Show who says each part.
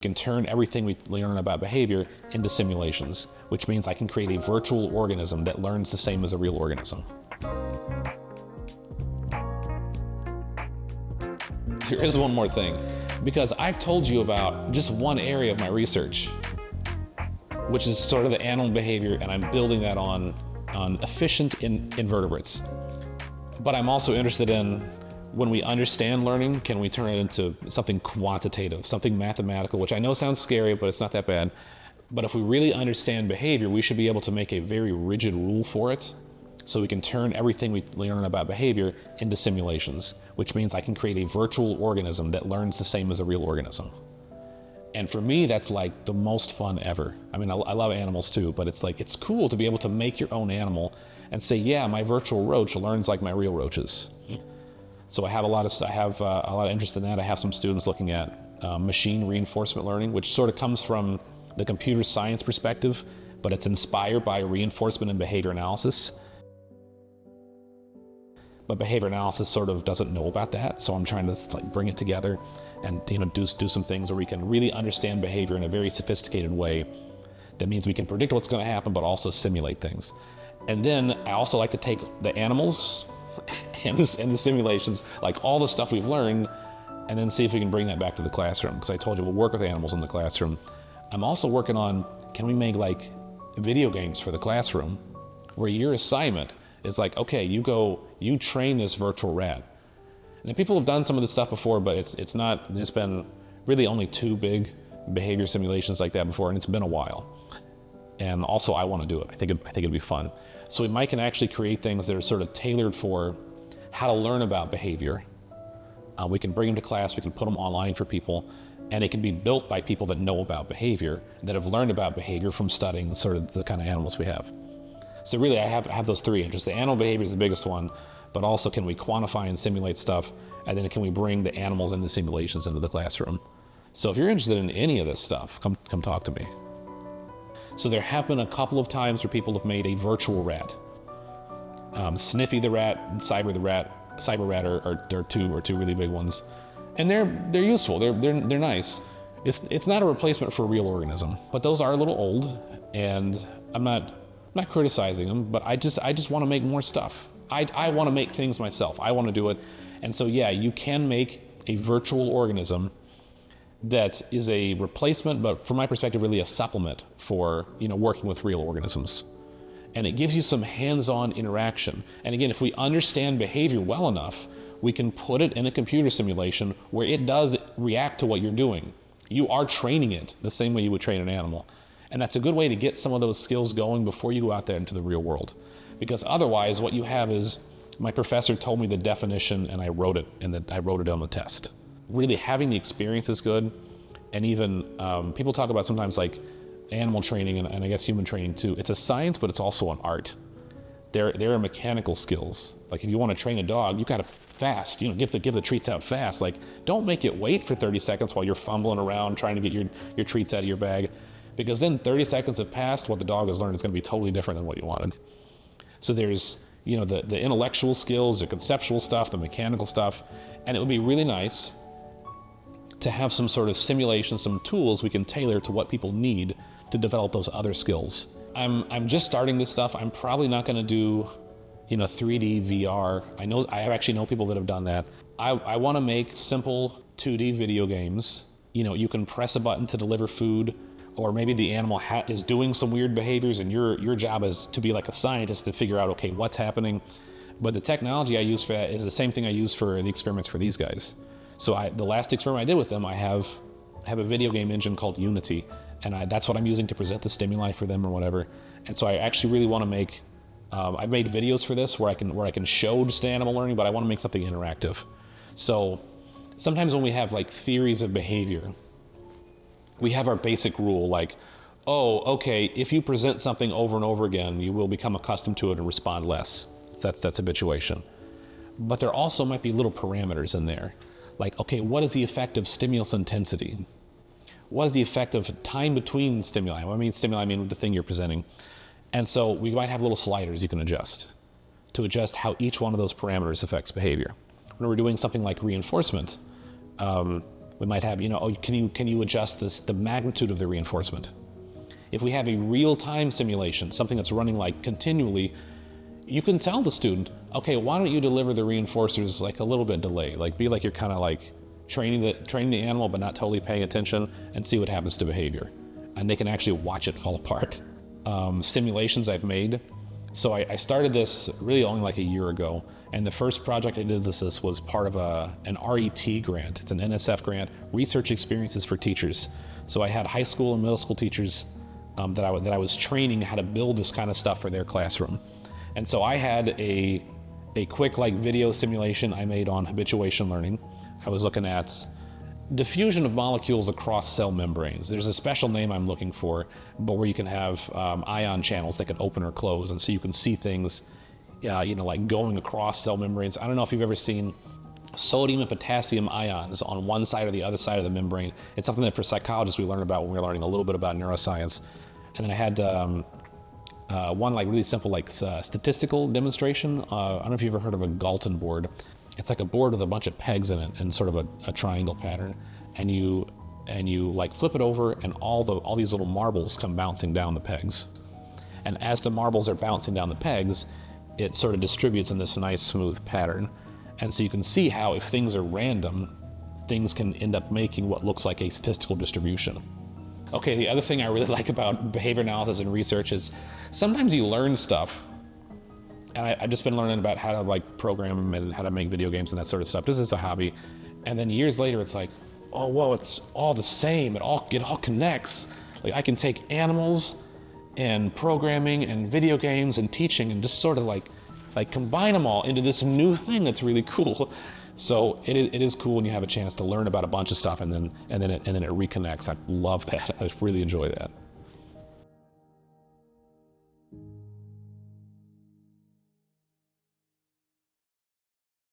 Speaker 1: can turn everything we learn about behavior into simulations, which means I can create a virtual organism that learns the same as a real organism. There is one more thing, because I've told you about just one area of my research, which is sort of the animal behavior, and I'm building that on efficient invertebrates. But I'm also interested in, when we understand learning, can we turn it into something quantitative, something mathematical, which I know sounds scary, but it's not that bad. But if we really understand behavior, we should be able to make a very rigid rule for it, so we can turn everything we learn about behavior into simulations, which means I can create a virtual organism that learns the same as a real organism. And for me, that's like the most fun ever. I mean, I love animals too, but it's like, it's cool to be able to make your own animal and say, yeah, my virtual roach learns like my real roaches. So I have a lot of interest in that. I have some students looking at machine reinforcement learning, which sort of comes from the computer science perspective, but it's inspired by reinforcement and behavior analysis. But behavior analysis sort of doesn't know about that, so I'm trying to like bring it together and do some things where we can really understand behavior in a very sophisticated way. That means we can predict what's going to happen, but also simulate things. And then I also like to take the animals and the simulations, like all the stuff we've learned, and then see if we can bring that back to the classroom. Because I told you we'll work with animals in the classroom. I'm also working on, can we make like video games for the classroom where your assignment is like, okay, you train this virtual rat. And people have done some of this stuff before, but there's been really only 2 big behavior simulations like that before, and it's been a while. And also I want to do it. I think it'd be fun. So we can actually create things that are sort of tailored for how to learn about behavior. We can bring them to class, we can put them online for people, and it can be built by people that know about behavior, that have learned about behavior from studying sort of the kind of animals we have. So really I have those 3 interests. The animal behavior is the biggest one, but also can we quantify and simulate stuff, and then can we bring the animals and the simulations into the classroom? So if you're interested in any of this stuff, come talk to me. So there have been a couple of times where people have made a virtual rat. Sniffy the rat and Cyber rat are two really big ones, and they're useful. They're nice. It's not a replacement for a real organism, but those are a little old, and I'm not criticizing them, but I just want to make more stuff. I want to make things myself. I want to do it, and so yeah, you can make a virtual organism that is a replacement, but from my perspective, really a supplement for working with real organisms. And it gives you some hands-on interaction. And again, if we understand behavior well enough, we can put it in a computer simulation where it does react to what you're doing. You are training it the same way you would train an animal. And that's a good way to get some of those skills going before you go out there into the real world. Because otherwise, what you have is, my professor told me the definition and I wrote it on the test. Really having the experience is good. And even people talk about sometimes like animal training and I guess human training too. It's a science, but it's also an art. There are mechanical skills. Like if you want to train a dog, you gotta fast, give the treats out fast. Like don't make it wait for 30 seconds while you're fumbling around trying to get your treats out of your bag, because then 30 seconds have passed, what the dog has learned is gonna be totally different than what you wanted. So there's the intellectual skills, the conceptual stuff, the mechanical stuff, and it would be really nice to have some sort of simulation, some tools we can tailor to what people need to develop those other skills. I'm just starting this stuff. I'm probably not going to do 3D VR. I actually know people that have done that. I want to make simple 2D video games. You can press a button to deliver food, or maybe the animal is doing some weird behaviors, and your job is to be like a scientist to figure out, okay, what's happening. But the technology I use for that is the same thing I use for the experiments for these guys. So the last experiment I did with them, I have a video game engine called Unity, and that's what I'm using to present the stimuli for them or whatever. And so I actually really want to make, I've made videos for this where I can show just animal learning, but I want to make something interactive. So sometimes when we have like theories of behavior, we have our basic rule like, oh, okay, if you present something over and over again, you will become accustomed to it and respond less. That's habituation. But there also might be little parameters in there. Like, okay, what is the effect of stimulus intensity? What is the effect of time between stimuli? When I mean stimuli, I mean the thing you're presenting. And so we might have little sliders you can adjust to adjust how each one of those parameters affects behavior. When we're doing something like reinforcement, We might have, oh, can you adjust the magnitude of the reinforcement? If we have a real-time simulation, something that's running like continually, you can tell the student, okay, why don't you deliver the reinforcers like a little bit delayed? Like be like you're kind of like training the animal but not totally paying attention, and see what happens to behavior. And they can actually watch it fall apart. Simulations I've made. So I started this really only like a year ago, and the first project I did this was part of an RET grant. It's an NSF grant, Research Experiences for Teachers. So I had high school and middle school teachers that I was training how to build this kind of stuff for their classroom. And so I had a quick like video simulation I made on habituation learning. I was looking at diffusion of molecules across cell membranes. There's a special name I'm looking for, but where you can have ion channels that can open or close, and so you can see things, like going across cell membranes. I don't know if you've ever seen sodium and potassium ions on one side or the other side of the membrane. It's something that for psychologists we learn about when we're learning a little bit about neuroscience. And then I had one like really simple like statistical demonstration. I don't know if you've ever heard of a Galton board. It's like a board with a bunch of pegs in it and sort of a triangle pattern, and you like flip it over, and all these little marbles come bouncing down the pegs. And as the marbles are bouncing down the pegs, it sort of distributes in this nice smooth pattern. And so you can see how if things are random, things can end up making what looks like a statistical distribution. Okay, the other thing I really like about behavior analysis and research is sometimes you learn stuff. And I've just been learning about how to like program and how to make video games and that sort of stuff. This is a hobby. And then years later, it's like, oh, whoa, it's all the same. It all connects. Like I can take animals and programming and video games and teaching and just sort of like combine them all into this new thing that's really cool. So it is cool when you have a chance to learn about a bunch of stuff and then it reconnects. I love that. I really enjoy that.